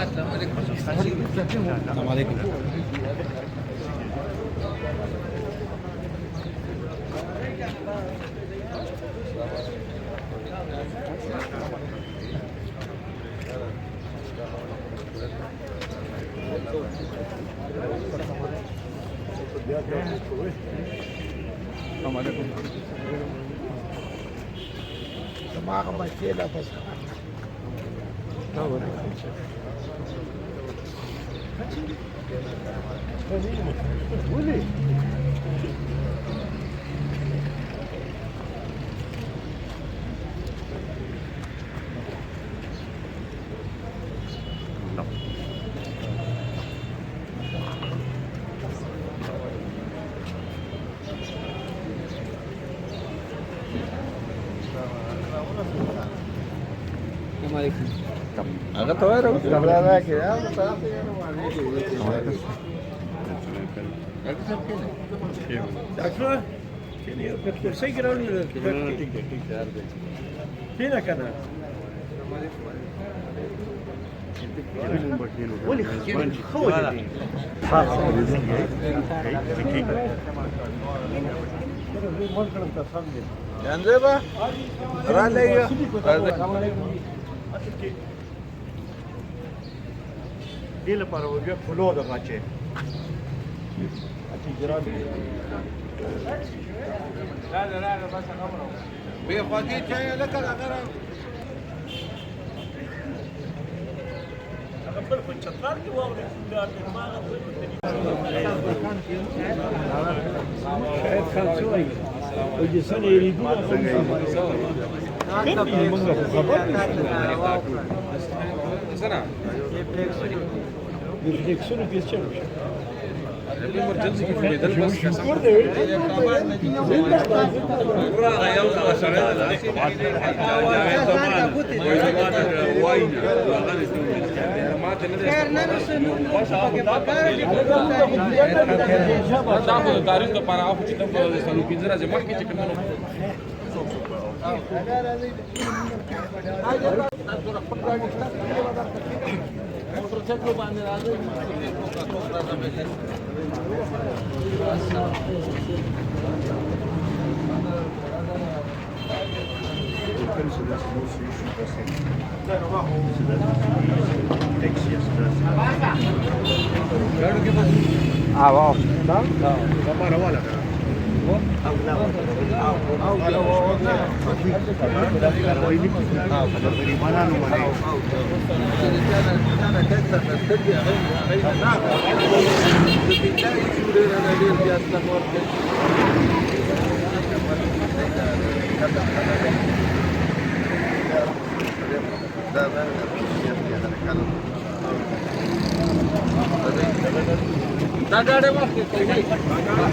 السلام عليكم. السلام عليكم. معكم مشكلة بس ولي السلام عليكم. agak tahu ya sebelah lagi ya فينك انا ولي خوي yandı ba? Raleyo. Dil para o dia pulou da bache. Aqui grande. لا بس خبره. بيخواتي جاي لك الاغرا. اقبل في الشطار دي واو ما كان شوي. وجسنا يريدون سنة reflexiono che c'è الامرجنسي كيف بيدل بس Ah, wow. Ada